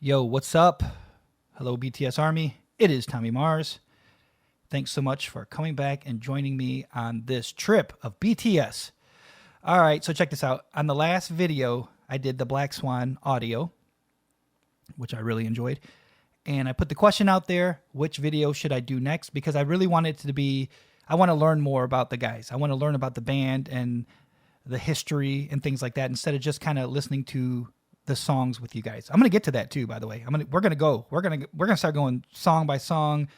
Yo, what's up? Hello, BTS ARMY. It is Tommy Mars. Thanks so much for coming back and joining me on this trip of BTS. All right, so check this out. On the last video, I did the Black Swan audio, which I really enjoyed. And I put the question out there, which video should I do next? Because I really want it to be, I want to learn more about the guys. I want to learn about the band and the history and things like that instead of just kind of listening to the songs with you guys. I'm going to get to that too, by the way. We're going to start going song by song,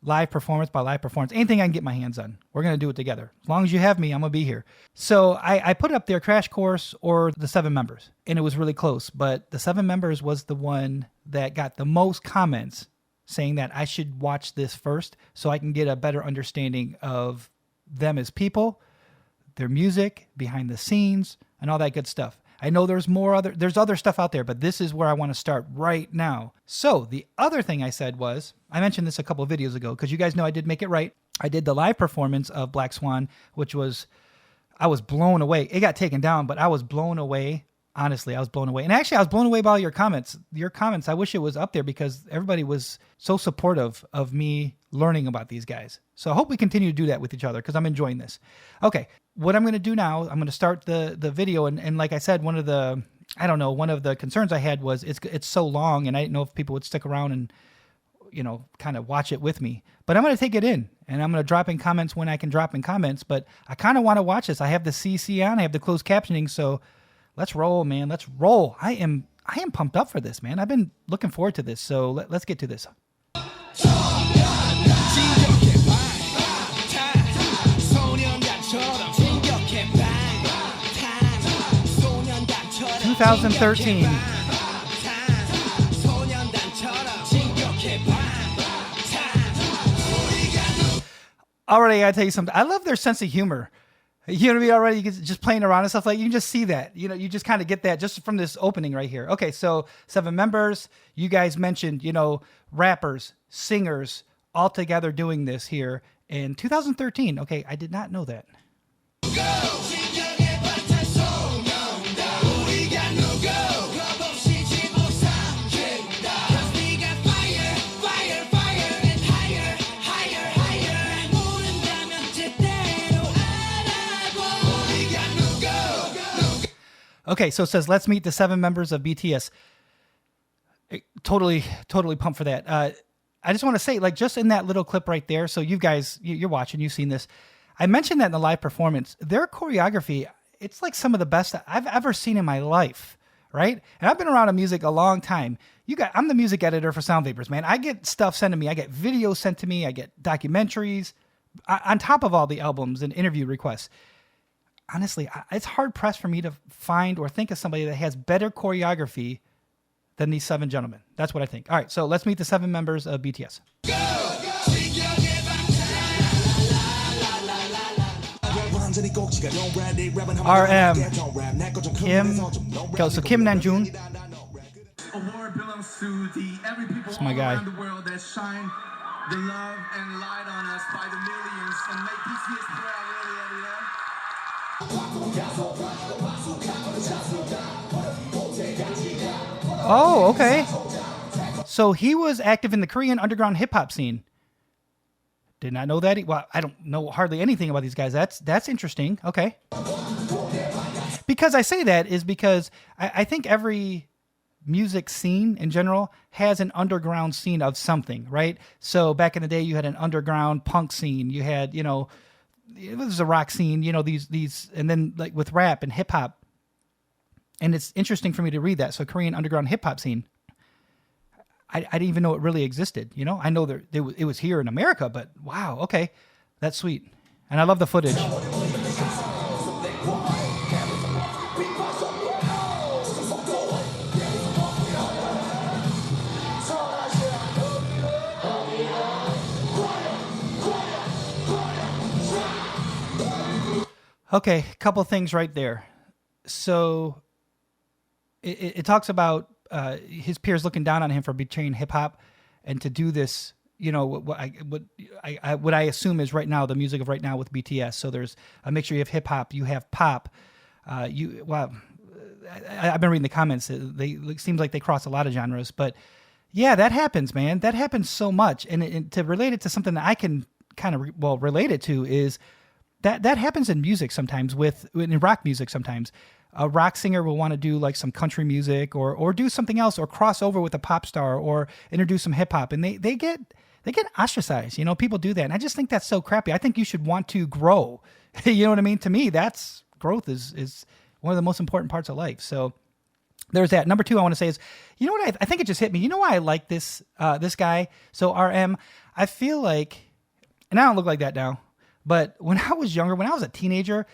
live performance by live performance, anything I can get my hands on. We're going to do it together. As long as you have me, I'm going to be here. So I put up there Crash Course or the 7 members, and it was really close, but the 7 members was the one that got the most comments saying that I should watch this first so I can get a better understanding of them as people, their music, behind the scenes, and all that good stuff. I know there's other stuff out there, but this is where I want to start right now. So the other thing I said was, I mentioned this a couple of videos ago, because you guys know I did make it right. I did the live performance of Black Swan, which was, I was blown away. It got taken down, but I was blown away. Honestly, I was blown away. And actually, I was blown away by all your comments. Your comments, I wish it was up there because everybody was so supportive of me learning about these guys. So I hope we continue to do that with each other because I'm enjoying this. Okay, what I'm going to do now, I'm going to start the video. And like I said, one of the concerns I had was it's so long and I didn't know if people would stick around and, kind of watch it with me. But I'm going to take it in and I'm going to drop in comments when I can drop in comments. But I kind of want to watch this. I have the CC on, I have the closed captioning. So let's roll, man. Let's roll. I am pumped up for this, man. I've been looking forward to this. So let's get to this. 2013. Already, I gotta tell you something. I love their sense of humor. You know what I mean? Already, just playing around and stuff like you can just see that. You just kind of get that just from this opening right here. Okay, so 7 members. You guys mentioned, rappers, singers, all together doing this here in 2013. Okay, I did not know that. Okay, so it says, let's meet the 7 members of BTS. Totally pumped for that. I just want to say, just in that little clip right there, so you guys, you're watching, you've seen this. I mentioned that in the live performance. Their choreography, it's like some of the best I've ever seen in my life, right? And I've been around in music a long time. I'm the music editor for Sound Vapors, man. I get stuff sent to me. I get videos sent to me. I get documentaries on top of all the albums and interview requests. Honestly, it's hard pressed for me to find or think of somebody that has better choreography than these 7 gentlemen. That's what I think. All right, so let's meet the 7 members of BTS. RM, Kim, so Kim Namjoon. That's my guy. The love and light on us by the millions and make BTS proud every day. Oh, okay. So he was active in the Korean underground hip hop scene. Did not know that. Well, I don't know hardly anything about these guys. That's interesting. Okay. Because I say that is because I think every music scene in general has an underground scene of something, right? So back in the day, you had an underground punk scene. You had, it was a rock scene, these, and then with rap and hip hop. And it's interesting for me to read that. So Korean underground hip hop scene. I didn't even know it really existed. I know it was here in America, but wow. Okay. That's sweet. And I love the footage. Okay, a couple things right there. So it talks about his peers looking down on him for betraying hip hop, and to do this, what I assume is right now the music of right now with BTS. So there's a mixture. You have hip hop, you have pop, I've been reading the comments. It seems like they cross a lot of genres, but yeah, that happens, man. That happens so much. And to relate it to something that I can kind of relate it to is that happens in music sometimes, in rock music sometimes. A rock singer will want to do like some country music or do something else, or cross over with a pop star, or introduce some hip hop, and they get ostracized. You know, people do that, and I just think that's so crappy. I think you should want to grow. You know what I mean? To me, that's growth is one of the most important parts of life. So there's that. Number two, I want to say is, you know what? I think it just hit me. You know why I like this guy? So RM, I feel like, and I don't look like that now, but when I was younger, when I was a teenager,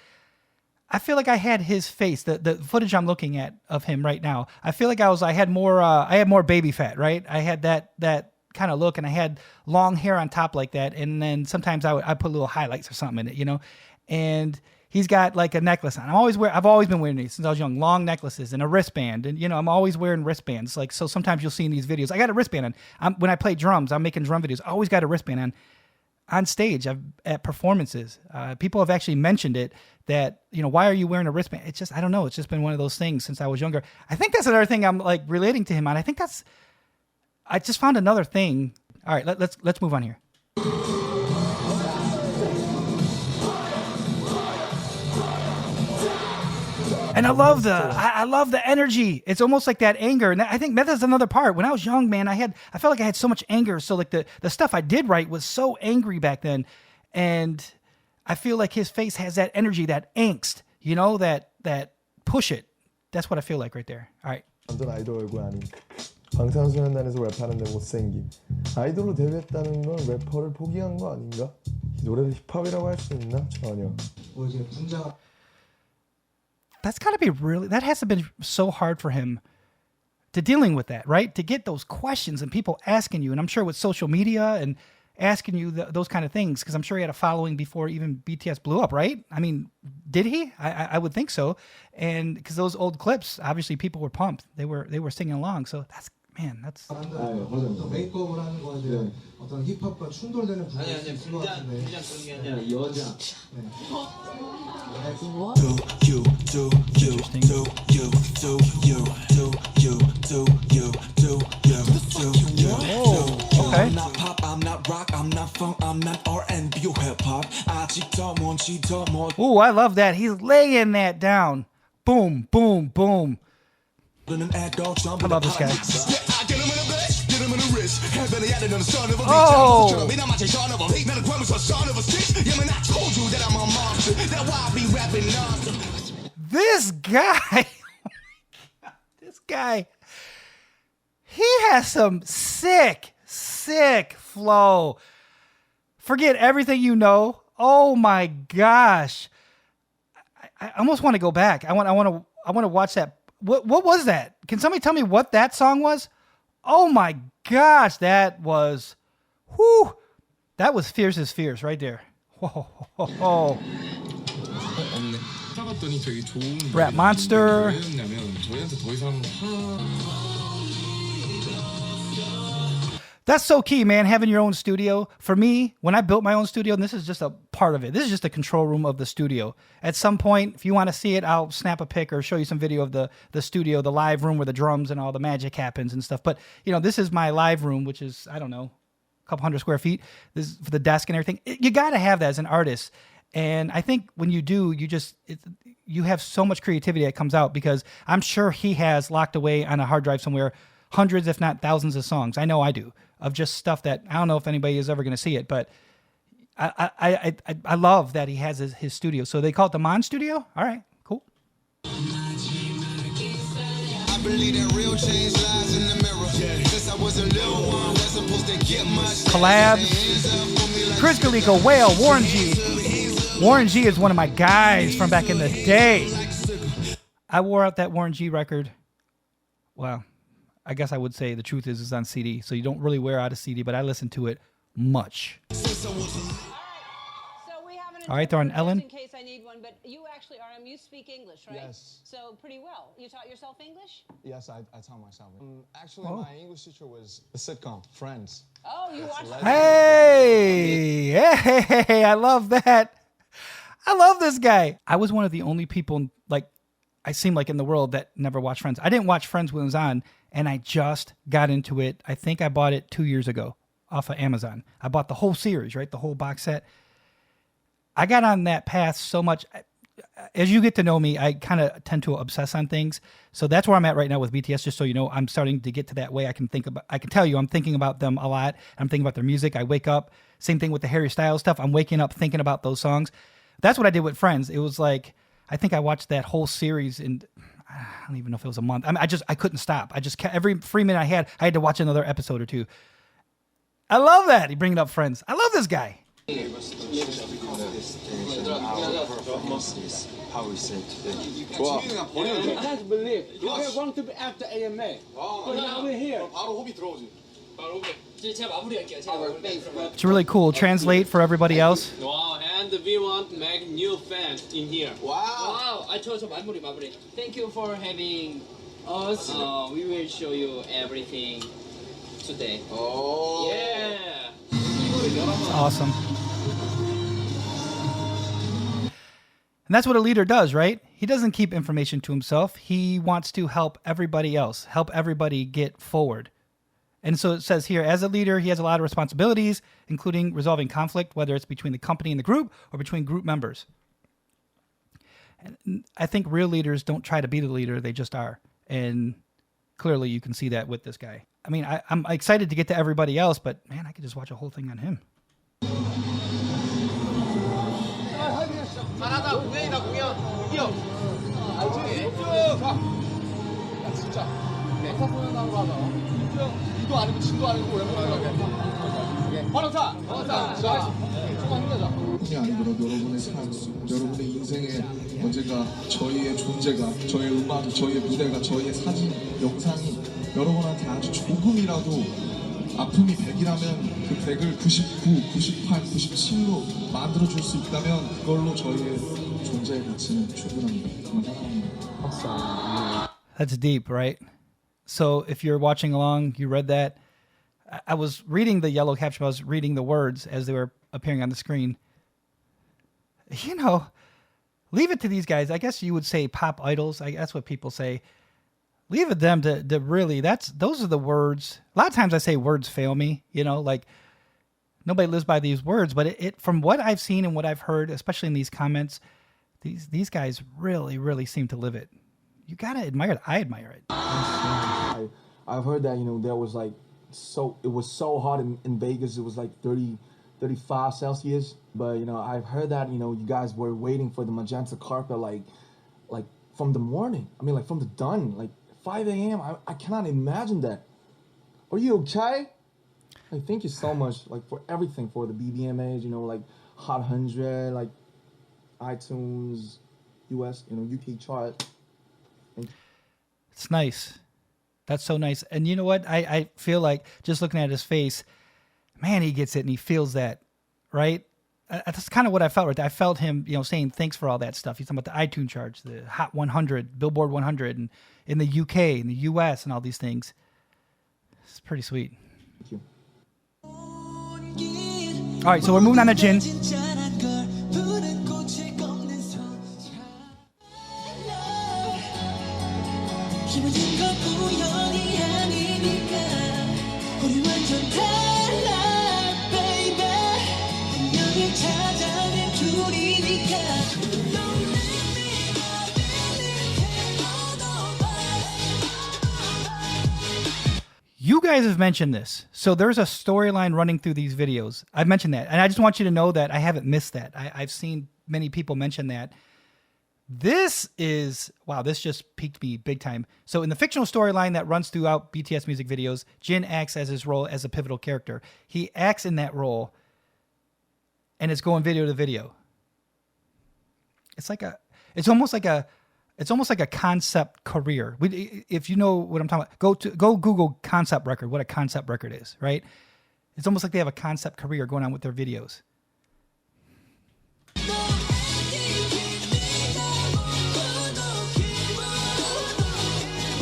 I feel like I had his face, the footage I'm looking at of him right now. I feel like I had more baby fat, right? I had that kind of look, and I had long hair on top like that. And then sometimes I put little highlights or something in it, you know? And he's got like a necklace on. I've always been wearing these since I was young, long necklaces and a wristband. And, you know, I'm always wearing wristbands. Like, so sometimes you'll see in these videos, I got a wristband on. When I play drums, I'm making drum videos. I always got a wristband on stage at performances. People have actually mentioned it, that, you know, why are you wearing a wristband? It's just, I don't know. It's just been one of those things since I was younger. I think that's another thing I'm like relating to him on. I just found another thing. All right, let's move on here. And I love the energy. It's almost like that anger. And I think that's another part. When I was young, man, I felt like I had so much anger. So like the stuff I did write was so angry back then. And I feel like his face has that energy, that angst, you know, that push it. That's what I feel like right there. All right. 완전 아이돌 얼굴 아닌 방탄소년단에서 랩하는데 못생김. 아이돌로 데뷔했다는 건 래퍼를 포기한 거 아닌가? 노래를 힙합이라고 할 수 있나? 전혀. 뭐 이제 분장. That's got to be that has to be so hard for him to dealing with that, right? To get those questions and people asking you, and I'm sure with social media and asking you those kind of things, because I'm sure he had a following before even BTS blew up, right? I mean, did he? I would think so. And because those old clips, obviously people were pumped. They were singing along. So that's 메이크업을 하는 거에 대한 어떤 힙합과 충돌되는 부분이 있을 것 같은데. 여자. okay. Ooh, I love that. He's laying that down. Boom, boom, boom. I love this guy. Oh! This guy, he has some sick flow. Forget everything you know. Oh my gosh. I almost want to go back. I want to watch that. What was that? Can somebody tell me what that song was? Oh my gosh, that was Fierce as Fierce right there. Whoa. Rap Monster. That's so key, man, having your own studio. For me, when I built my own studio, and this is just a part of it, this is just a control room of the studio. At some point, if you want to see it, I'll snap a pic or show you some video of the studio, the live room where the drums and all the magic happens and stuff. But, you know, this is my live room, which is, I don't know, a couple hundred square feet. This is for the desk and everything. You got to have that as an artist. And I think when you do, you have so much creativity that comes out, because I'm sure he has locked away on a hard drive somewhere hundreds, if not thousands of songs. I know I do, of just stuff that I don't know if anybody is ever going to see it, but I love that he has his studio. So they call it the Mon Studio? All right, cool. I believe that real change lies in the mirror. Since I was a little one, was supposed to get much. Collabs. Chris Galico, Whale, Warren G. Warren G is one of my guys from back in the day. I wore out that Warren G record. Well, I guess I would say the truth is it's on CD, so you don't really wear out a CD, but I listen to it much. All right, they're on Ellen. In case I need one, but you actually, RM, you speak English, right? Yes. So pretty well. You taught yourself English? Yes, I taught myself. Actually, my English teacher was a sitcom, Friends. Oh, you watched it? Hey, I love that. I love this guy. I was one of the only people, like, I seem like in the world that never watched Friends. I didn't watch Friends when it was on, and I just got into it. I think I bought it 2 years ago off of Amazon. I bought the whole series, right? The whole box set. I got on that path so much. As you get to know me, I kind of tend to obsess on things. So that's where I'm at right now with BTS. Just so you know, I'm starting to get to that way. I can tell you, I'm thinking about them a lot. I'm thinking about their music. I wake up. Same thing with the Harry Styles stuff. I'm waking up thinking about those songs. That's what I did with Friends. It was like, I think I watched that whole series in, I don't even know if it was a month. I mean, I couldn't stop. I just every free minute I had to watch another episode or two. I love that. He bringing up Friends. I love this guy. How we say today. I can't believe you were going to be after AMA. But now we're here. It's really cool. Translate for everybody else. Wow, and we want to make new fans in here. Wow. 저 마무리. Thank you for having us. We will show you everything today. Oh. Yeah. It's awesome. And that's what a leader does, right? He doesn't keep information to himself. He wants to help everybody else, help everybody get forward. And so it says here, as a leader, he has a lot of responsibilities, including resolving conflict, whether it's between the company and the group or between group members. And I think real leaders don't try to be the leader, they just are. And clearly you can see that with this guy. I mean, I'm excited to get to everybody else, but man, I could just watch a whole thing on him. 뿐이 아니더라도 여러분의 삶, 여러분의 인생의 언제가 저희의 존재가, 저희의 음악, 저희의 무대가, 저희의 사진, 영상이 여러분한테 아주 조금이라도 아픔이 100이라면 그 100을 99, 98, 97로 만들어줄 수 있다면 그걸로 저희의 존재의 가치는 충분합니다. 정말 사랑합니다. That's deep, right? So if you're watching along, you read that. I was reading the yellow caption. I was reading the words as they were appearing on the screen. You know, leave it to these guys. I guess you would say pop idols. That's what people say. Leave it them to really, those are the words. A lot of times I say words fail me, you know, like nobody lives by these words, but it from what I've seen and what I've heard, especially in these comments, these guys really, really seem to live it. You got to admire it. I admire it. I've heard that, you know, there was like, it was so hot in Vegas. It was like 35 Celsius. But, you know, I've heard that, you know, you guys were waiting for the magenta carpet, like from the morning. I mean, like from the dawn, like 5 a.m. I cannot imagine that. Are you okay? Like, thank you so much, like, for everything, for the BBMAs, you know, like Hot 100, like iTunes, US, you know, UK chart. It's nice. That's so nice. And you know what? I feel like just looking at his face, man, he gets it and he feels that, right? That's kind of what I felt right there. I felt him, you know, saying thanks for all that stuff. He's talking about the iTunes charts, the Hot 100, Billboard 100, and in the UK, in the US, and all these things. It's pretty sweet. Thank you. All right, so we're moving on to Jin. You guys have mentioned this. So there's a storyline running through these videos. I've mentioned that. And I just want you to know that I haven't missed that. I've seen many people mention that. This is, wow, this just piqued me big time. So in the fictional storyline that runs throughout BTS music videos, Jin acts as his role as a pivotal character. He acts in that role, and it's going video to video. It's almost like a concept career. If you know what I'm talking about, go Google concept record, what a concept record is, right? It's almost like they have a concept career going on with their videos.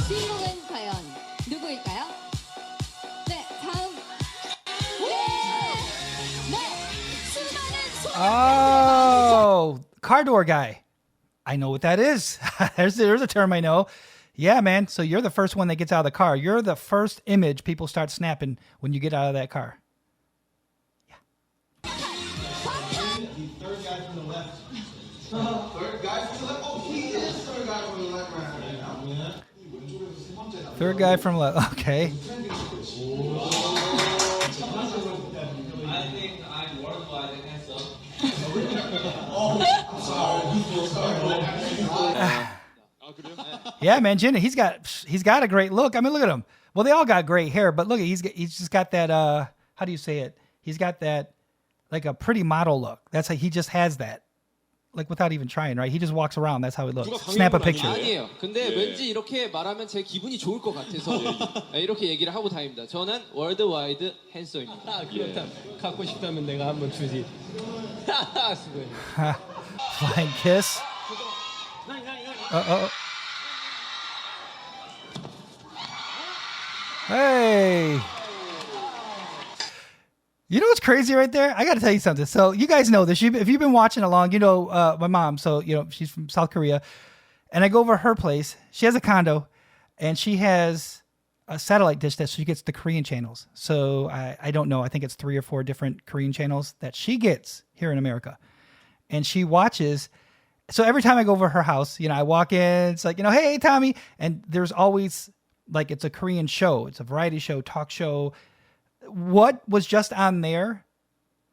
주인공은 과연 누구일까요? 네, 다음. 네, 수많은 Oh, car door guy. I know what that is. there's a term I know. Yeah, man. So you're the first one that gets out of the car. You're the first image people start snapping when you get out of that car. The third guy from the left. Third guy from the left? Oh, he is third guy from the left right now. Third guy from left. Okay. I think I'm worldwide handsome. Yeah, man, Jenna, he's got a great look. I mean, look at him. Well, they all got great hair, but look, he's just got that. How do you say it? He's got that like a pretty model look. That's how he just has that. Like without even trying, right? He just walks around. That's how he looks. Snap a picture. 아니에요. 근데 왠지 이렇게 말하면 제 기분이 좋을 것 같아서 이렇게 얘기를 하고 다닙니다. 저는 월드와이드 핸섬입니다. 그렇다면 갖고 싶다면 내가 한번 주지. 수고해. Flying kiss. Hey. You know what's crazy right there? I got to tell you something. So you guys know this. If you've been watching along, you know my mom. So, you know, she's from South Korea. And I go over her place. She has a condo. And she has a satellite dish that she gets the Korean channels. So I don't know. I think it's 3 or 4 different Korean channels that she gets here in America. And she watches. So every time I go over her house, you know, I walk in. It's like, you know, hey, Tommy. And there's always like it's a Korean show. It's a variety show, talk show. What was just on there,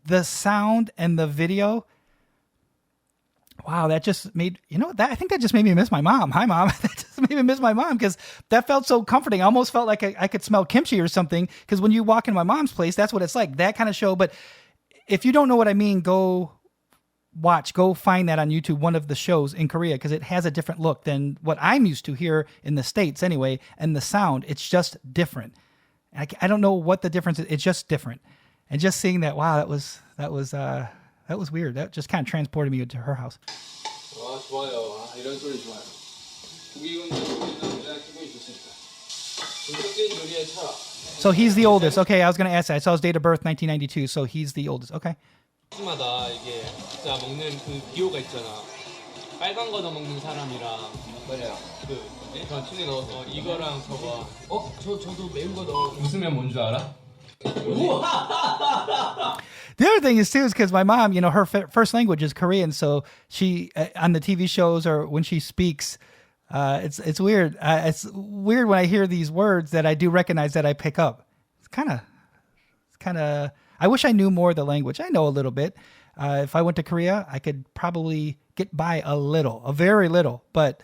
the sound and the video. Wow, that just made, you know, that I think that just made me miss my mom. Hi, Mom. That just made me miss my mom because that felt so comforting. I almost felt like I could smell kimchi or something because when you walk into my mom's place, that's what it's like, that kind of show. But if you don't know what I mean, go find that on YouTube, one of the shows in Korea, because it has a different look than what I'm used to here in the States anyway. And the sound, it's just different. I don't know what the difference is. It's just different. And just seeing that, wow, that was weird. That just kind of transported me to her house. 와 좋아요. 이런 소리 좋아요. 고기 익은 남자 기분이 좋습니다. 본격적인 요리의 철학. So he's the oldest. Okay, I was going to ask that. I saw his date of birth, 1992. So he's the oldest. Okay. 마다 이게 진짜 먹는 그 비호가 있잖아. 빨간 거 넣어 먹는 사람이랑 맞아요. 그 칠리 넣어서 이거랑 저거. 저도 매운 거 넣어. 웃으면 뭔 줄 알아? The other thing is too, is because my mom, you know, her first language is Korean, so she on the TV shows or when she speaks, it's weird. It's weird when I hear these words that I do recognize that I pick up. It's kind of. I wish I knew more of the language. I know a little bit. If I went to Korea, I could probably get by a very little. But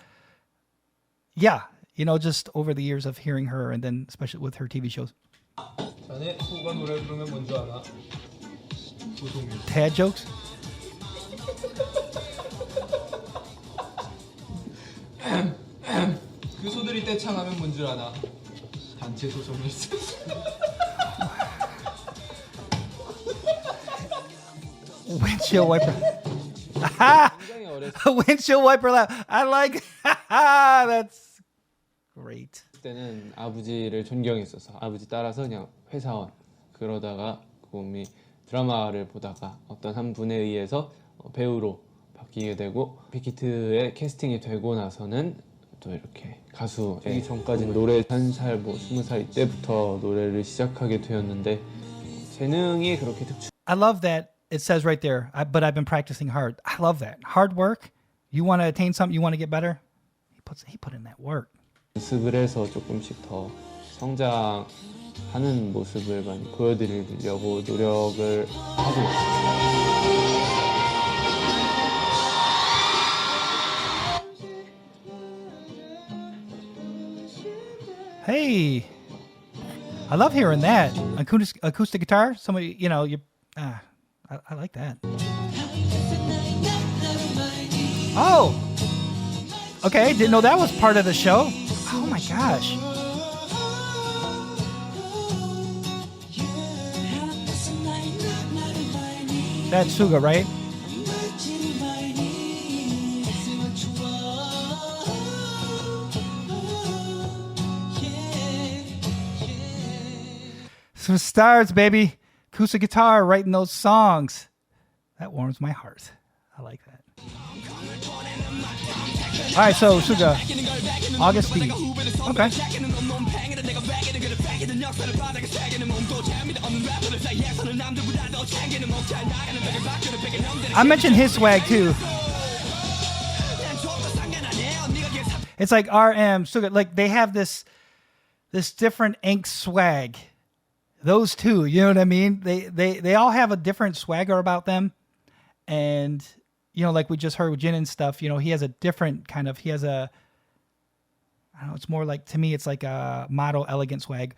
yeah, you know, just over the years of hearing her, and then especially with her TV shows. 자네 수가 노래 부르면 뭔 줄 알아? Dad jokes? 그 소들이 떼창하면 뭔 줄 아나? 단체 소송이 있어. Windshield wiper. Windshield wiper laugh. I like. That's great. 그때는 아버지를 존경했어서 아버지 따라서 그냥 회사원 그러다가 곰이 드라마를 보다가 어떤 한 분에 의해서 배우로 바뀌게 되고 빅히트에 캐스팅이 되고 나서는 또 이렇게 가수 되기 전까지는 노래 1살 뭐 20살 이때부터 노래를 시작하게 되었는데 재능이 그렇게 I love that it says right there, but I've been practicing hard. I love that. Hard work. You want to attain something, you want to get better. He put in that work. 연습을 해서 조금씩 더 성장하는 모습을 많이 보여드리려고 노력을 하고 있습니다. Hey, I love hearing that acoustic guitar. Somebody, you know, I like that. Oh, okay. Didn't know that was part of the show. Oh my gosh. That's Suga, right? Some stars, baby. Acoustic guitar writing those songs. That warms my heart. I like that. All right, so Suga, August beat. Okay. I mentioned his swag too. It's like RM, Suga, like they have this different ink swag. Those two, you know what I mean? They all have a different swagger about them. And, you know, like we just heard with Jin and stuff, you know, he has a different kind of, I don't know, it's more like, to me, it's like a model elegant swag.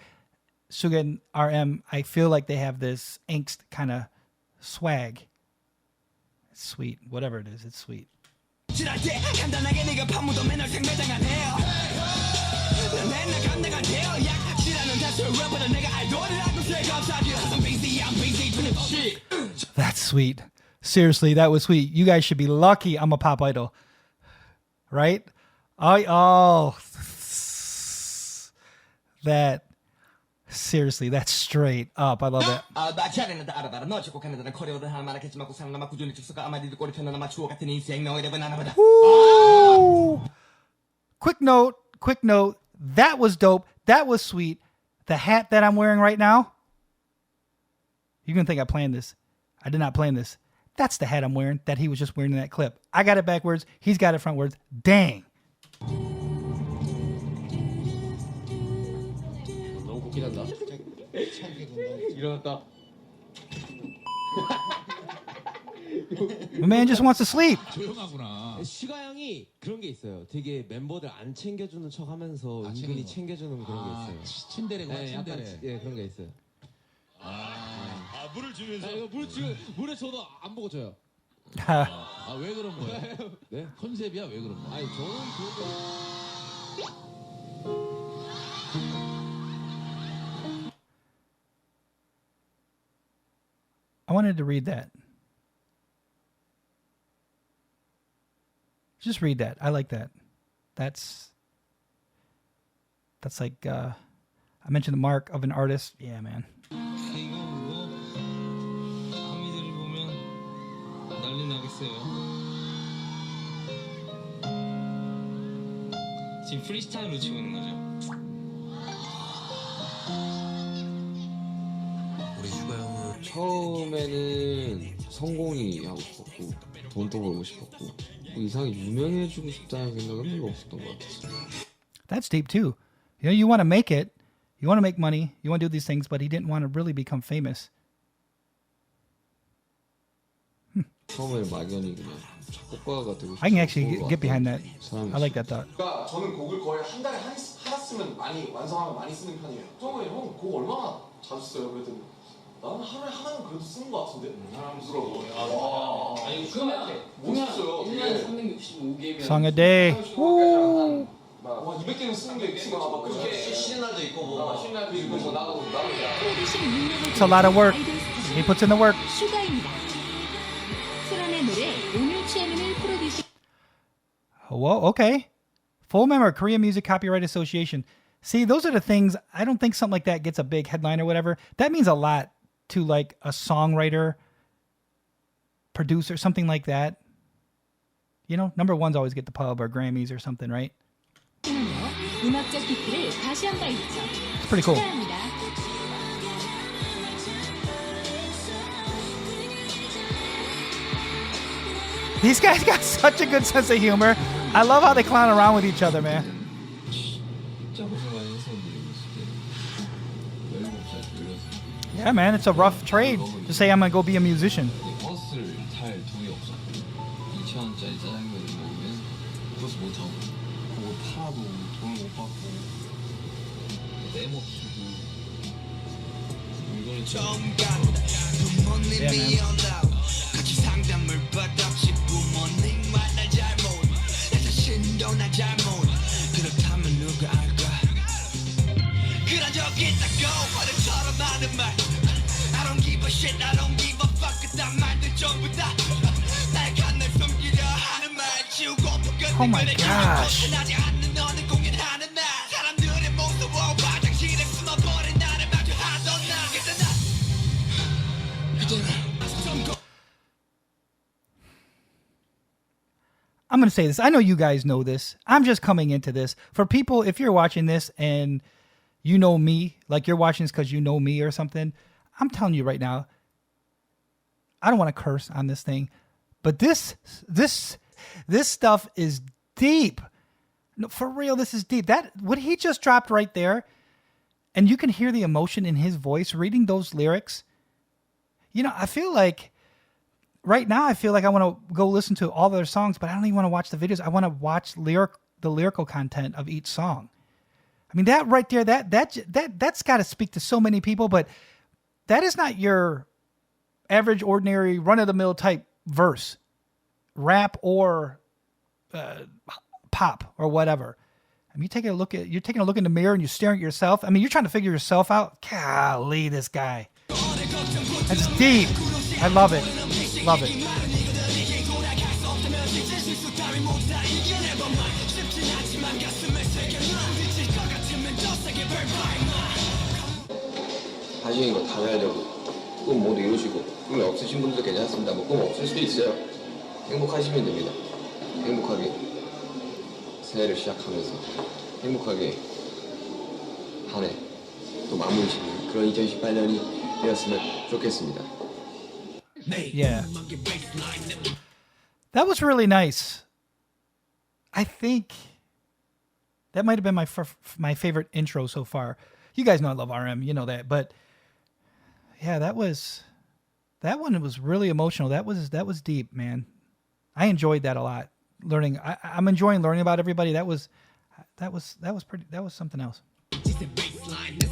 Suga and RM, I feel like they have this angst kind of swag. It's sweet. Whatever it is, it's sweet. That's sweet. Seriously, that was sweet. You guys should be lucky I'm a pop idol. Right? That, seriously, that's straight up. I love it. Woo! Quick note. That was dope. That was sweet. The hat that I'm wearing right now, you're going to think I planned this. I did not plan this. That's the hat I'm wearing that he was just wearing in that clip. I got it backwards. He's got it frontwards. Dang. My man just wants to sleep. 슈가 형이 그런 게 있어요. 되게 멤버들 안 챙겨주는 척하면서 은근히 챙겨주는 그런 게 있어요. 친데레구나, 친데레. 예, 그런 게 있어요. 물을 주면서. 이거 물을 줘도 안 보고 줘요. 왜 그런 거예요? 네? 컨셉이야, 왜 그런 거야? 아니, 저는 I wanted to read that. Just read that. I like that. That's like I mentioned the mark of an artist. Yeah, man. 지금 프리스타일로 치고 있는 거죠? 우리 슈가 형은 처음에는 성공이 하고 싶었고 돈도 벌고 싶었고 뭐 이상하게 유명해지고 싶다는 생각은 별로 없었던 것 같았어요. That's deep too. You know, you want to make it, you want to make money, you want to do these things, but he didn't want to really become famous. 처음에 막연히 그냥 작곡가가 되고 I can actually get behind that. I like that thought. 그러니까 저는 곡을 거의 한 달에 하나 쓰면 많이 완성하면 많이 쓰는 편이에요. 처음에 형 곡 얼마나 자주 써요? 그랬더니 나는 하루에 하나는 그래도 쓰는 것 같은데. 사람스러워. 아니 그러면 멋있어요. 1년에 365개면 Song a day. Woo. 와 200개는 쓰는 게 있으면 막 그렇게 쉬는 날도 있고 뭐 쉬는 날도 있고 뭐 나도 It's a lot of work. He puts in the work. 슈가입니다. 소란의 노래 오늘 취하면을 프로듀싱. Whoa, okay. Full member, Korean Music Copyright Association. See, those are the things, I don't think something like that gets a big headline or whatever. That means a lot to like a songwriter, producer, something like that. You know, number ones always get the pub or Grammys or something, right? 음악적 기틀을 다시 한 발 있죠. It's pretty cool. 축하합니다. These guys got such a good sense of humor. I love how they clown around with each other, man. Yeah, man, it's a rough trade to say I'm gonna go be a musician. 버스를 탈 돈이 없었고 2,000원짜리 짜장면을 먹으면 버스 못 타고 그거 팔아도 돈을 못 받고 떼먹히고 이거는 Yeah, man. Oh my gosh. I'm going to say this. I know you guys know this. I'm just coming into this. For people, if you're watching this and you know me, like you're watching this because you know me or something, I'm telling you right now, I don't want to curse on this thing, but this stuff is deep. No, for real, this is deep. That what he just dropped right there, and you can hear the emotion in his voice reading those lyrics. You know, I feel like right now, I feel like I want to go listen to all their songs, but I don't even want to watch the videos. I want to watch the lyrical content of each song. I mean, that right there, that's got to speak to so many people, but that is not your average, ordinary, run-of-the-mill type verse, rap or pop or whatever. I mean, you're taking a look in the mirror and you're staring at yourself. I mean, you're trying to figure yourself out. Golly, this guy. That's deep. I love it. Love it. 하시는 거 다 하려고 꿈 모두 이루시고 꿈이 없으신 분들도 괜찮습니다. 뭐 꿈 없을 수도 있어요. 행복하시면 됩니다. 행복하게 새해를 시작하면서 행복하게 한 해 또 마무리 짓는 그런 2018년이 되었으면 좋겠습니다. Yeah. That was really nice. I think that might have been my favorite intro so far. You guys know I love RM, you know that, but yeah, that one was really emotional. That was deep, man. I enjoyed that a lot. I'm enjoying learning about everybody. That was something else.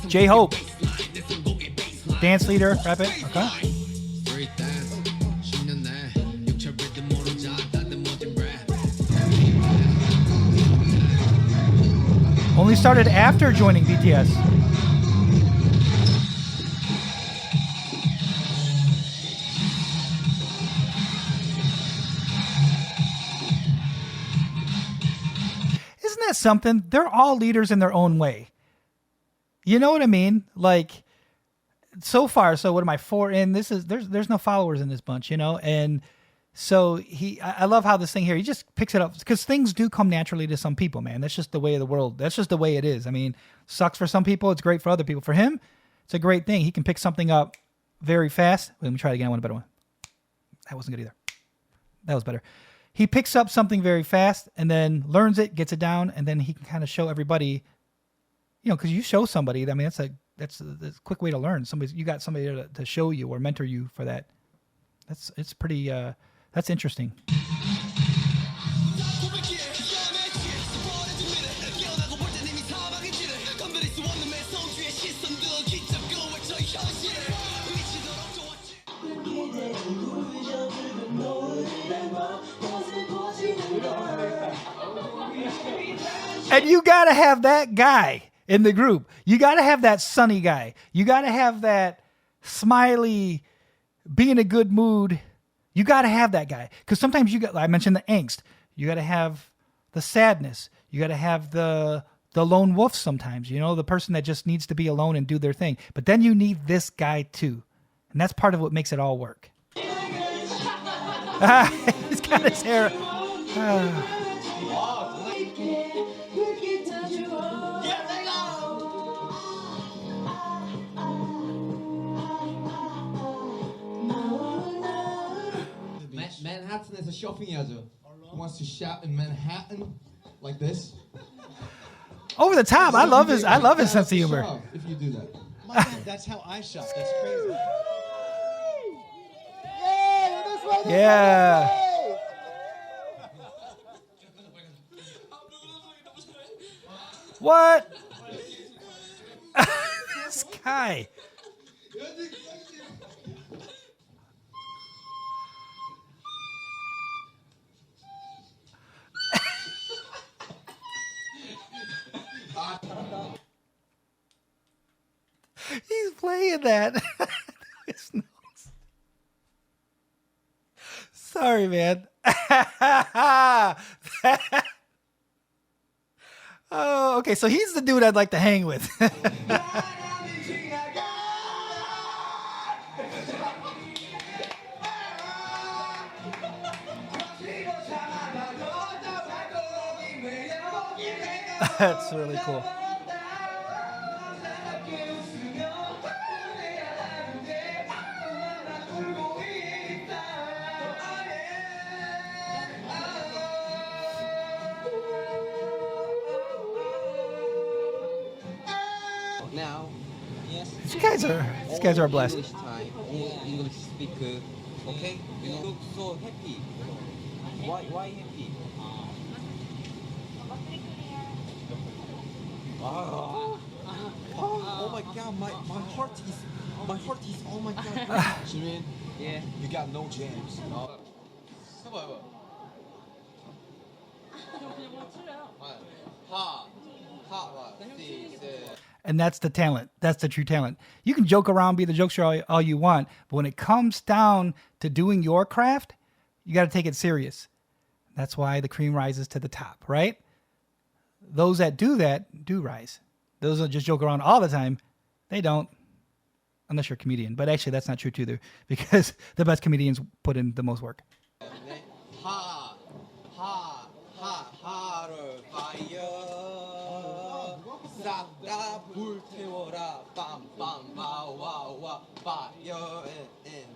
J-Hope, dance leader, rap it, okay. Only started after joining BTS. Isn't that something? They're all leaders in their own way. You know what I mean? Like, so far, so what am I, 4 in? There's no followers in this bunch, you know? And so I love how this thing here, he just picks it up because things do come naturally to some people, man. That's just the way of the world. That's just the way it is. I mean, sucks for some people. It's great for other people. For him, it's a great thing. He can pick something up very fast. Let me try it again. I want a better one. That wasn't good either. That was better. He picks up something very fast and then learns it, gets it down, and then he can kind of show everybody, you know, because you show somebody, I mean, that's a quick way to learn. You got somebody to show you or mentor you for that. It's pretty, that's interesting. And you got to have that guy in the group. You got to have that sunny guy. You got to have that smiley, be in a good mood. You got to have that guy. Because sometimes I mentioned the angst. You got to have the sadness. You got to have the lone wolf sometimes, you know, the person that just needs to be alone and do their thing. But then you need this guy too. And that's part of what makes it all work. He's got his hair. Manhattan에서 쇼핑해야죠. He wants to shop in Manhattan like this. Over the top. I love his sense of humor. If you do that. That's how I shop. That's crazy. Yeah. What? This guy. He's playing that. Sorry, man. Oh, okay. So he's the dude I'd like to hang with. That's really cool. Now, yes. These guys are blessed. English time, English speaker. Okay, you look so happy. Why happy? Oh my God, my heart is oh my God. Jimin, Yeah. you got no jams. 해봐. 하, 하, And that's the talent. That's the true talent. You can joke around, be the jokester all you want, but when it comes down to doing your craft, you got to take it serious. That's why the cream rises to the top, right? Those that do rise. Those that just joke around all the time, they don't. Unless you're a comedian. But actually, that's not true too, because the best comedians put in the most work. 하를 fire 싹다 불태워라 빰빰 와와와 fire and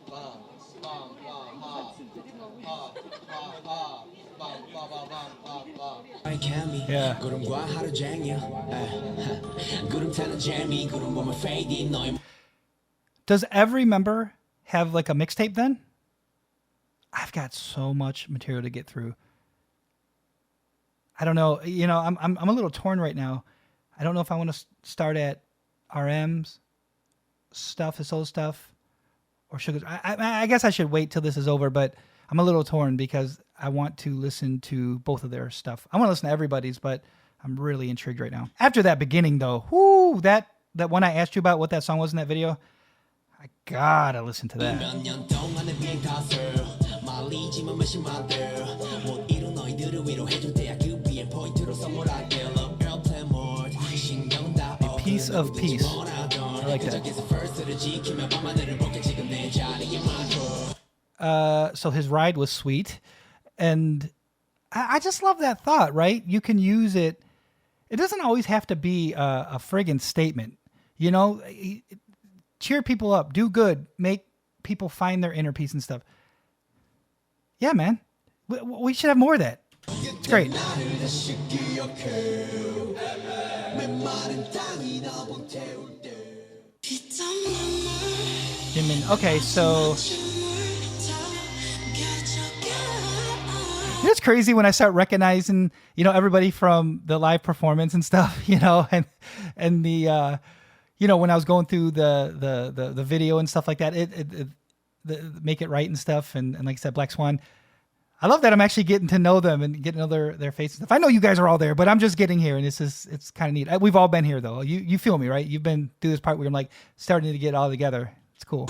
Yeah. Does every member have like a mixtape then? I've got so much material to get through. I don't know. You know, I'm a little torn right now. I don't know if I want to start at RM's stuff, his solo stuff, or Suga's. I guess I should wait till this is over, but I'm a little torn because I want to listen to both of their stuff. I want to listen to everybody's, but I'm really intrigued right now. After that beginning, though, whoo, that one I asked you about, what that song was in that video, I gotta listen to that. A piece of peace. I like that. So his ride was sweet, and I just love that thought, right? You can use it. It doesn't always have to be a friggin' statement, you know. Cheer people up, do good, make people find their inner peace and stuff. Yeah, man, we should have more of that. It's great. Jimin. Okay, so it's crazy when I start recognizing, you know, everybody from the live performance and stuff, you know, and the you know, when I was going through the video and stuff like that, Make It Right and stuff, and like I said, Black Swan. I love that I'm actually getting to know them and getting to know their faces. If I know you guys are all there, but I'm just getting here, and it's kind of neat. We've all been here though. You feel me, right? You've been through this part where I'm like starting to get all together. It's cool.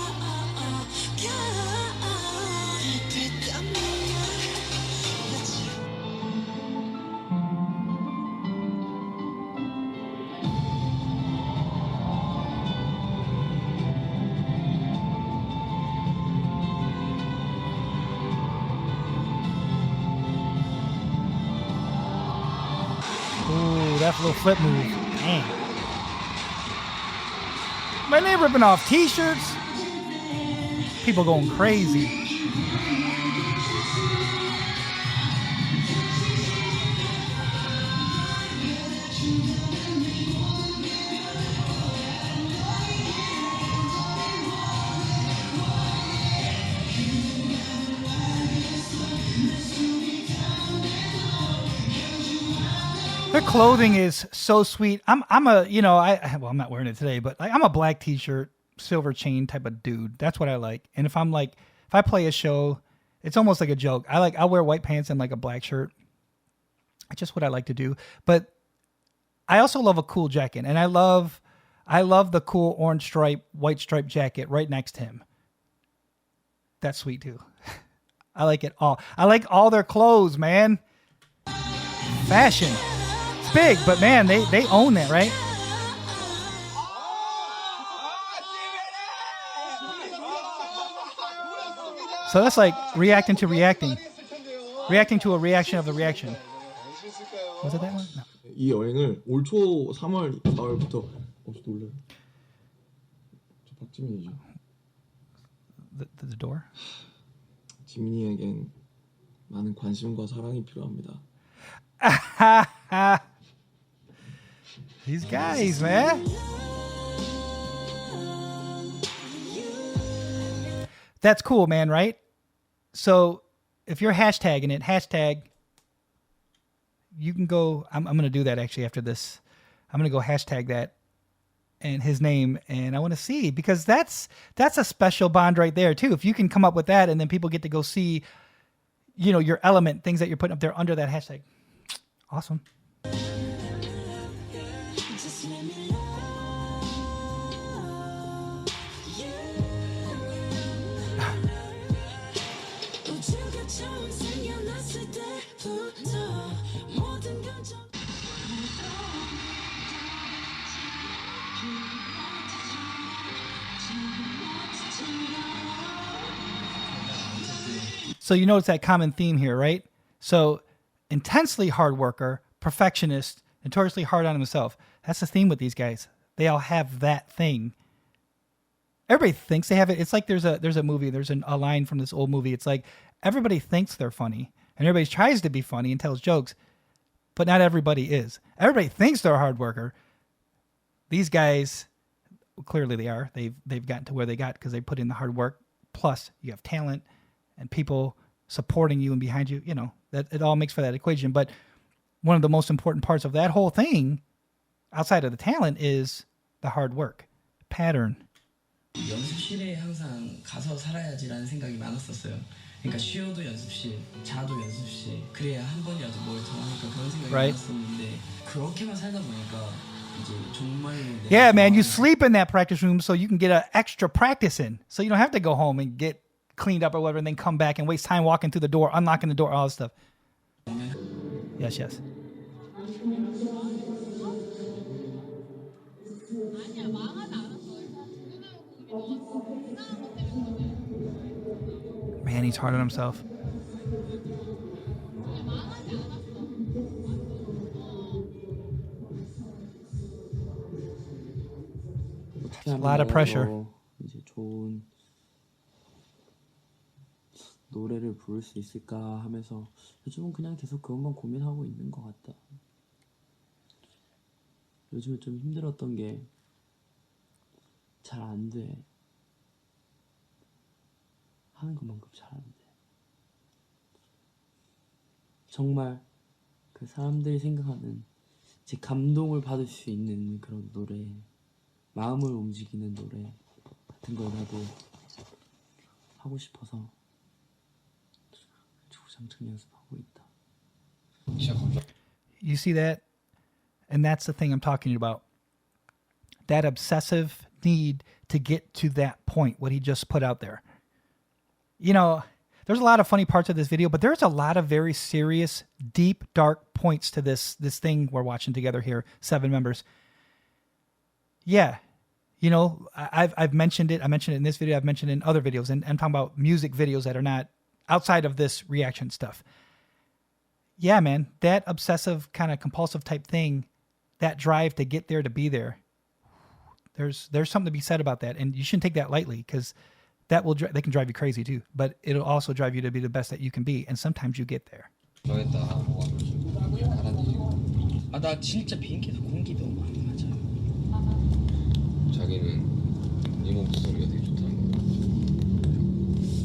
Ooh, that little flip move. Dang. Man, they ripping off t-shirts. People going crazy. Their clothing is so sweet. I'm a, you know, I'm not wearing it today, but I'm a black t-shirt, silver chain type of dude. That's what I like. And if I play a show, it's almost like a joke. I'll wear white pants and like a black shirt. It's just what I like to do. But I also love a cool jacket, and I love the cool orange stripe, white stripe jacket right next to him. That's sweet too. I like it all. I like all their clothes, man. Fashion. It's big, but man, they own that, right? So that's like reacting to a reaction of the reaction. Was it that one? No. 이 여행을 올 초 3월, 4월부터 놀래요. 저 박지민이죠. The door. 지민이에겐 많은 관심과 사랑이 필요합니다. These guys, man. That's cool, man, right? So if you're hashtagging it, hashtag, you can go, I'm going to do that actually after this. I'm going to go hashtag that and his name, and I want to see, because that's a special bond right there too. If you can come up with that and then people get to go see, you know, your element, things that you're putting up there under that hashtag. Awesome. So you notice that common theme here, right? So intensely hard worker, perfectionist, notoriously hard on himself. That's the theme with these guys. They all have that thing. Everybody thinks they have it. It's like there's a movie, there's a line from this old movie. It's like everybody thinks they're funny and everybody tries to be funny and tells jokes, but not everybody is. Everybody thinks they're a hard worker. These guys, clearly they are. They've gotten to where they got because they put in the hard work. Plus you have talent and people supporting you and behind you, you know, that it all makes for that equation. But one of the most important parts of that whole thing, outside of the talent, is the hard work pattern. 연습실에 항상 가서 살아야지라는 생각이 많았었어요. 그러니까 쉬어도 연습실, 자도 연습실, 그래야 한 번이라도 뭘 더 하니까 그런 생각이 많았었는데 그렇게만 살다 보니까 이제 정말로 Yeah, man, you sleep in that practice room so you can get an extra practice in. So you don't have to go home and get cleaned up or whatever and then come back and waste time walking through the door, unlocking the door, all this stuff. Yes, yes. Man, he's hard on himself. A lot of pressure. 이제 좋은 노래를 부를 수 있을까 하면서 요즘은 그냥 계속 그것만 고민하고 있는 것 같다. 요즘에 좀 힘들었던 게 잘 안 돼. 하는 것만큼 잘 안 돼. 정말 그 사람들이 생각하는 제 감동을 받을 수 있는 그런 노래, 마음을 움직이는 노래 같은 걸 나도 하고 싶어서 주구장창 연습하고 있다. You see that? And that's the thing I'm talking about. That obsessive need to get to that point, what he just put out there. You know, there's a lot of funny parts of this video, but there's a lot of very serious, deep, dark points to this thing we're watching together here, 7 members. Yeah, you know, I've mentioned it. I mentioned it in this video. I've mentioned it in other videos, and I'm talking about music videos that are not outside of this reaction stuff. Yeah, man, that obsessive kind of compulsive type thing, that drive to get there, to be there. There's something to be said about that, and you shouldn't take that lightly, because that they can drive you crazy too. But it'll also drive you to be the best that you can be, and sometimes you get there. 나 진짜 비행기에서 공기 너무 많이 맞아요. 자기는 네 목소리가 되게 좋다는 거.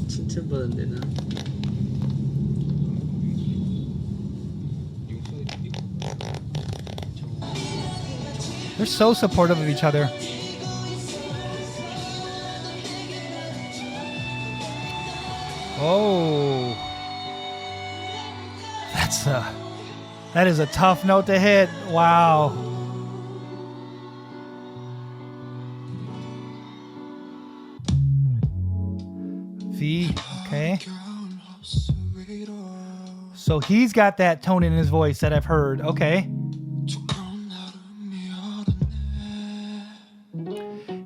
칭찬받았는데 나. They're so supportive of each other. Oh, that is a tough note to hit. Wow. V, okay. So he's got that tone in his voice that I've heard. Okay.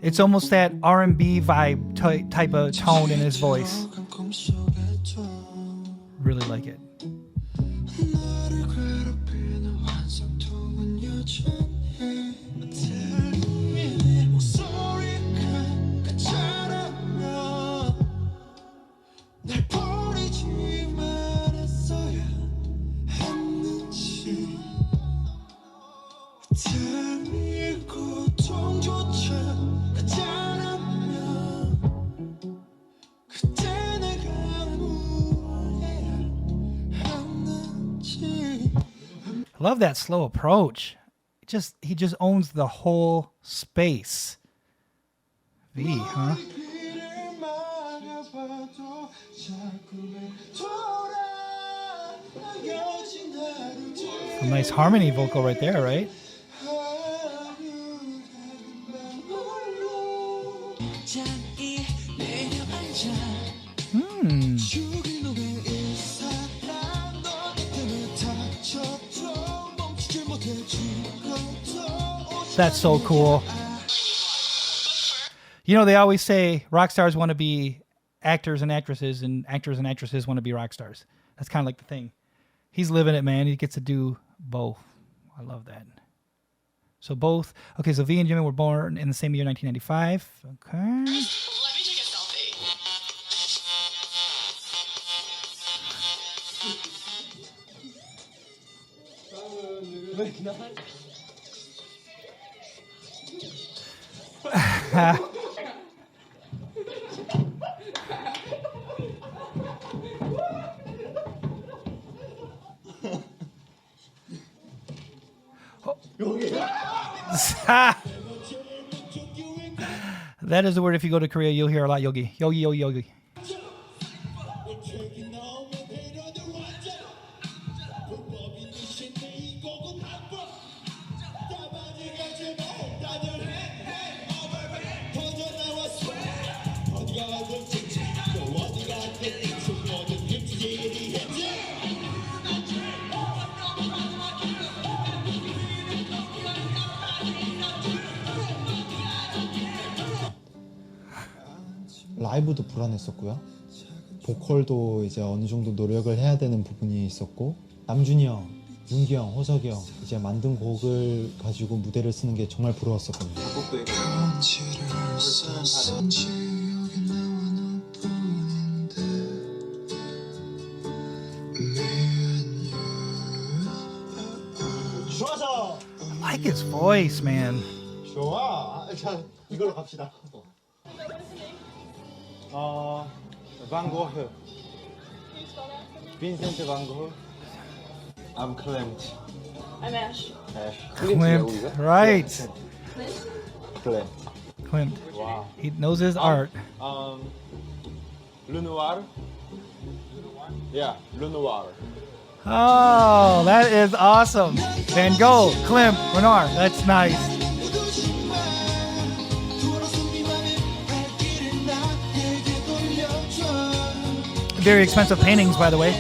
It's almost that R&B vibe type of tone in his voice. Really like it. love that slow approach. He just owns the whole space. V, huh? A nice harmony vocal right there, right? That's so cool. You know, they always say rock stars want to be actors and actresses, and actors and actresses want to be rock stars. That's kind of like the thing. He's living it, man. He gets to do both. I love that. So both. Okay, so V and Jimin were born in the same year, 1995. Okay. Let me take a selfie. That is the word if you go to Korea, you'll hear a lot. Yogi. Yogi, yogi, yogi. 라이브도 불안했었고요. 보컬도 이제 어느 정도 노력을 해야 되는 부분이 있었고, 남준이 형, 윤기 형, 호석이 형 이제 만든 곡을 가지고 무대를 쓰는 게 정말 부러웠었거든요. I like his voice, man. 좋아. 자, 이걸로 갑시다. Van Gogh. Vincent Van Gogh. I'm Clint. I'm Ash. Clint, right. Clint. Clint. Wow. He knows his art. Lenoir. Yeah, Lenoir. Oh, that is awesome. Van Gogh, Klimt, Renoir. That's nice. Very expensive paintings, by the way.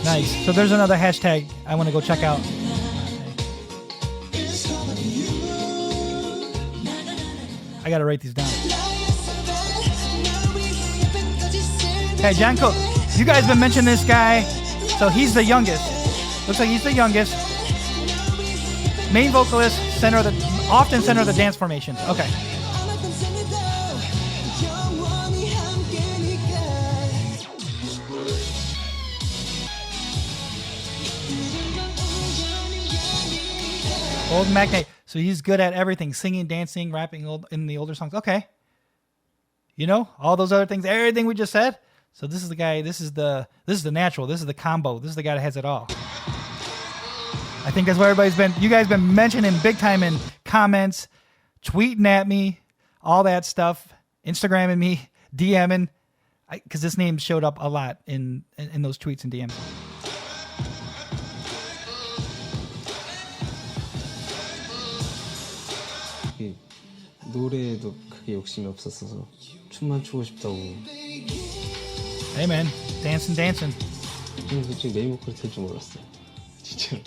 Nice. So there's another hashtag I want to go check out. I gotta write these down. Hey, Jungkook, you guys been mentioning this guy. So he's the youngest. Looks like he's the youngest. Main vocalist, often center of the dance formations. Okay. Old magnate. So he's good at everything, singing, dancing, rapping in the older songs. Okay. You know, all those other things, everything we just said. So this is the guy, this is the natural, this is the combo. This is the guy that has it all. I think that's what you guys been mentioning big time in comments, tweeting at me, all that stuff, Instagramming me, DMing, because this name showed up a lot in those tweets and DMs. 노래에도 크게 욕심이 없었어서 춤만 추고 싶다고. Hey man, dancing. 저는 솔직히 메인 보컬 될 줄 몰랐어요. 진짜로.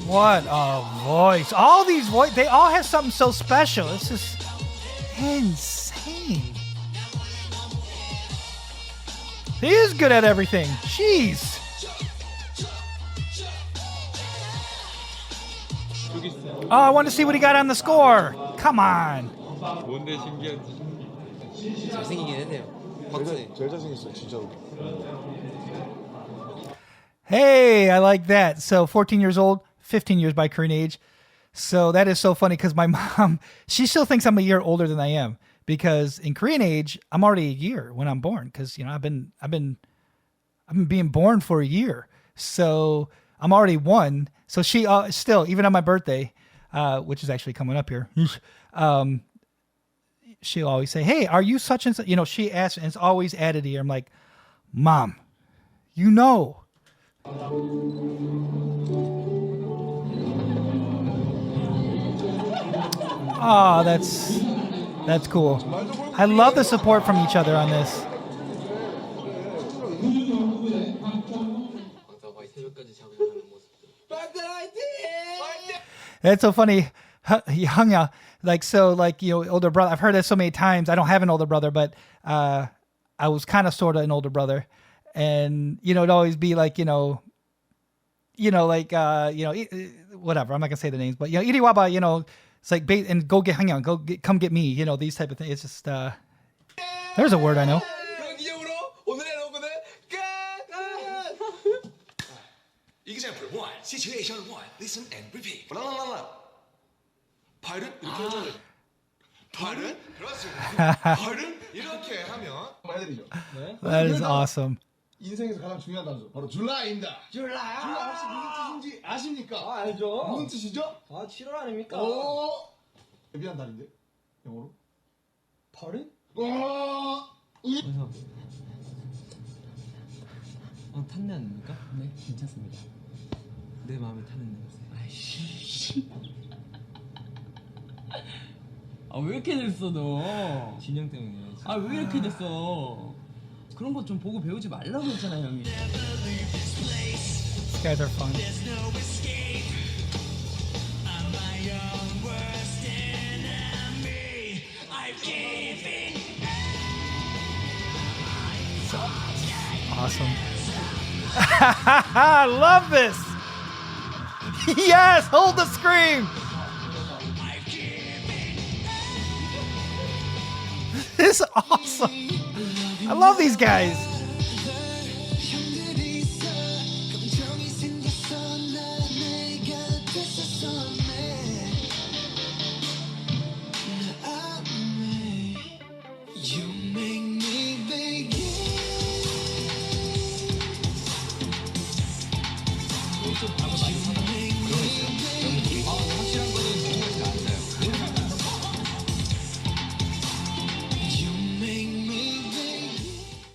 What a voice. All these voices, they all have something so special. It's just insane. He is good at everything. Jeez. Oh, I want to see what he got on the score. Come on. 뭔데 신기한지. 잘생기긴 했네요. 제일 잘생겼어요, 진짜로. Hey, I like that. So 14 years old, 15 years by Korean age. So that is so funny because my mom, she still thinks I'm a year older than I am because in Korean age, I'm already a year when I'm born because I've been being born for a year. So I'm already one. So she still, even on my birthday, which is actually coming up here, she'll always say, "Hey, are you such and such?" She asks, and it's always added here. I'm like, "Mom, you know." Oh, that's cool. I love the support from each other on this. That's so funny. Hangya, older brother. I've heard that so many times. I don't have an older brother, but I was kind of sort of an older brother. And, it'd always be like, whatever. I'm not gonna say the names, but iriwaba, it's like bait and go get hangyan, come get me, these type of things. It's just there's a word I know. Example 1, situation 1, listen and repeat. 발은 이렇게 하잖아요. 발은 그렇습니다. 발은 이렇게 하면 말해드리죠. That is awesome. 인생에서 가장 중요한 단어 바로 줄라입니다. 줄라 혹시 무슨 뜻인지 아십니까? 알죠. 무슨 뜻이죠? 7월 아닙니까? 데뷔한 달인데 영어로? 발은? 탄내 아닙니까? 네, 괜찮습니다. 내 마음에 타는 냄새. 아이씨. 왜 이렇게 됐어 너? 진영 때문이야. 왜 이렇게 됐어? 그런 거 좀 보고 배우지 말라고 했잖아 형이. These guys are fun. Awesome. I love this. Yes, hold the scream. This is awesome. I love these guys.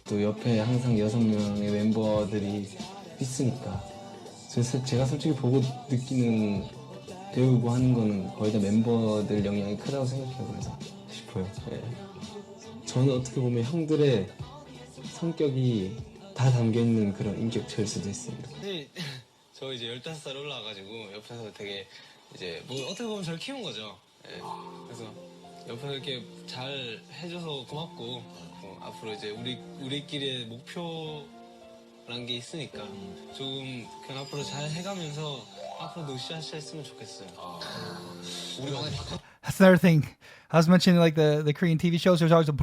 또 옆에 항상 6명의 멤버들이 있으니까 제가 솔직히 보고 느끼는 배우고 하는 거는 거의 다 멤버들 영향이 크다고 생각해요. 그래서 싶어요. 네. 저는 어떻게 보면 형들의 성격이 다 담겨있는 그런 인격체일 수도 있습니다. 저 이제 15살 올라와가지고 옆에서 되게 이제 뭐 어떻게 보면 저를 키운 거죠. 네. 그래서 옆에서 이렇게 잘 해줘서 고맙고 앞으로 이제 우리끼리의 목표란 게 있으니까 조금 그냥 앞으로 잘 해가면서 앞으로도 으쌰으쌰 했으면 좋겠어요. That's another thing. I was mentioning like the Korean TV shows. There's always a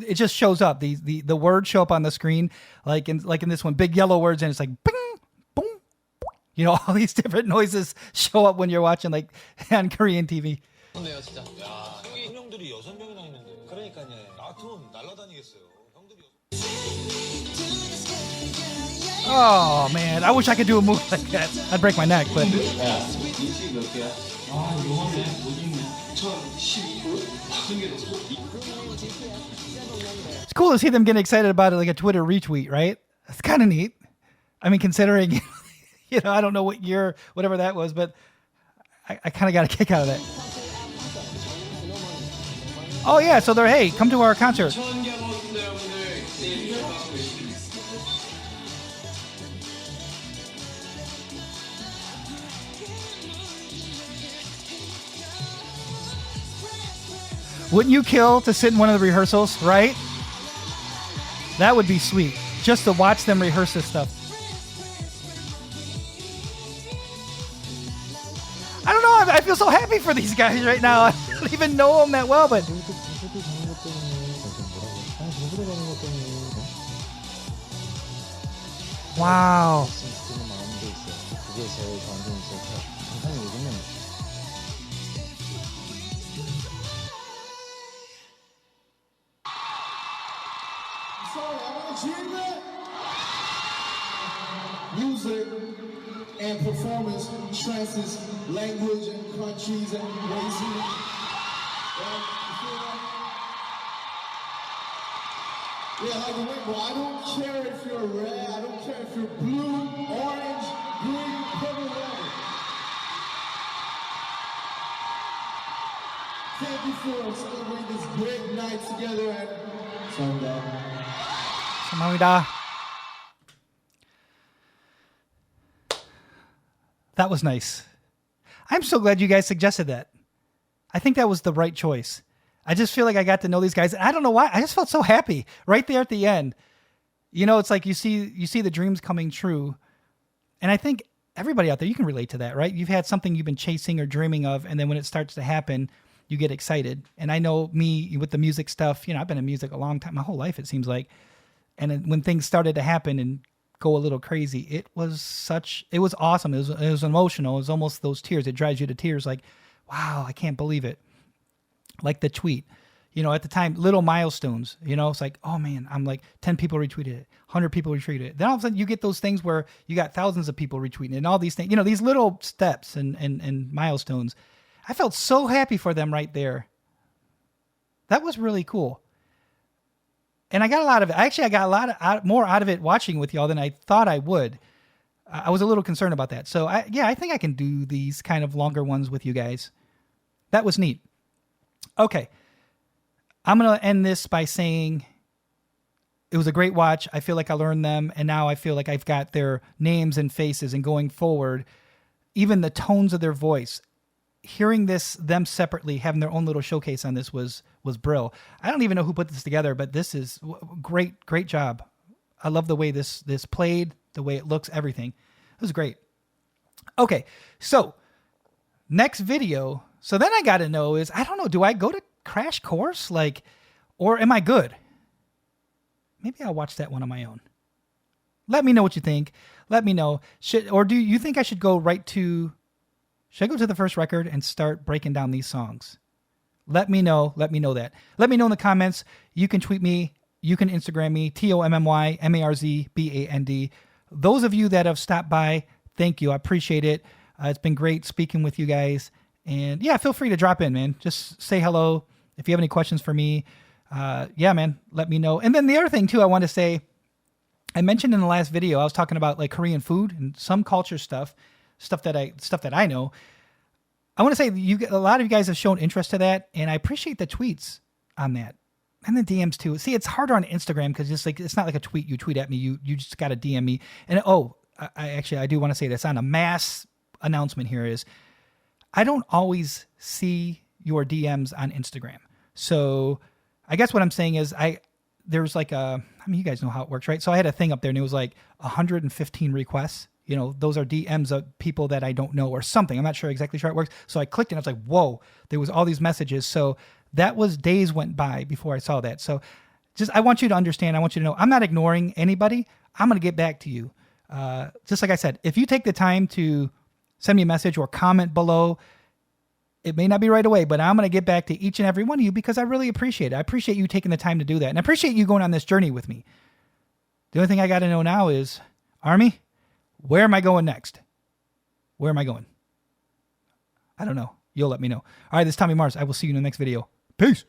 it just shows up. The words show up on the screen like in this one, big yellow words, and it's like bing, boom. All these different noises show up when you're watching like on Korean TV. 좋네요, 진짜. 야, 여기 형들이 6명이나 있는데. 그러니까요. 나트론 날라다니겠어요. 형들이. Oh man, I wish I could do a move like that. I'd break my neck, but. 인식 몇 개야? 요번에 모든 2012로 It's cool to see them getting excited about it, like a Twitter retweet, right? That's kind of neat. I mean, considering, I don't know what year, whatever that was, but I kind of got a kick out of that. Oh yeah, so they're, hey, come to our concert. Wouldn't you kill to sit in one of the rehearsals, right? That would be sweet, just to watch them rehearse this stuff. I don't know, I feel so happy for these guys right now. I don't even know them that well, but... Wow. 그게 제일 저한테는 진짜 정상의 요즘입니다. Music and performance transcends language and countries and races. Yeah, like the rainbow. I don't care if you're red, I don't care if you're blue, orange, green, purple, whatever. Thank you for celebrating this great night together and Sunday. 감사합니다. That was nice. I'm so glad you guys suggested that. I think that was the right choice. I just feel like I got to know these guys. I don't know why. I just felt so happy right there at the end. You know, it's like you see the dreams coming true. And I think everybody out there, you can relate to that, right? You've had something you've been chasing or dreaming of, and then when it starts to happen, you get excited. And I know me with the music stuff, you know, I've been in music a long time, my whole life, it seems like. And then when things started to happen and go a little crazy, it was awesome. It was emotional. It was almost those tears. It drives you to tears like, wow, I can't believe it. Like the tweet, you know, at the time, little milestones, you know, it's like, oh man, I'm like 10 people retweeted it, 100 people retweeted it. Then all of a sudden you get those things where you got thousands of people retweeting it and all these things, you know, these little steps and milestones. I felt so happy for them right there. That was really cool. And I got a lot of it. Actually, I got a lot more out of it watching with y'all than I thought I would. I was a little concerned about that. So I think I can do these kind of longer ones with you guys. That was neat. Okay. I'm going to end this by saying it was a great watch. I feel like I learned them. And now I feel like I've got their names and faces, and going forward, even the tones of their voice, hearing them separately, having their own little showcase on this was brill. I don't even know who put this together, but this is great job. I love the way this played, the way it looks, everything. It was great. Okay, so next video. So then I got to know is, I don't know, do I go to Crash Course? Or am I good? Maybe I'll watch that one on my own. Let me know what you think. Let me know. Do you think I should go should I go to the first record and start breaking down these songs? Let me know. Let me know that. Let me know in the comments. You can tweet me. You can Instagram me. TOMMYMARZBAND. Those of you that have stopped by, thank you. I appreciate it. It's been great speaking with you guys. And yeah, feel free to drop in, man. Just say hello. If you have any questions for me, yeah, man, let me know. And then the other thing too, I want to say, I mentioned in the last video, I was talking about like Korean food and some culture stuff that I know. I want to say a lot of you guys have shown interest to that, and I appreciate the tweets on that and the DMs too. See, it's harder on Instagram because it's not like a tweet. You tweet at me, you just got to DM me. And I do want to say this on a mass announcement here is, I don't always see your DMs on Instagram. So I guess what I'm saying is there's like you guys know how it works, right? So I had a thing up there and it was like 115 requests. You know, those are DMs of people that I don't know or something. I'm not exactly sure how it works. So I clicked and I was like, whoa, there was all these messages. So that was days went by before I saw that. So I want you to understand. I want you to know I'm not ignoring anybody. I'm going to get back to you. Just like I said, if you take the time to send me a message or comment below, it may not be right away, but I'm going to get back to each and every one of you because I really appreciate it. I appreciate you taking the time to do that. And I appreciate you going on this journey with me. The only thing I got to know now is, Army, where am I going next? Where am I going? I don't know. You'll let me know. All right, this is Tommy Mars. I will see you in the next video. Peace.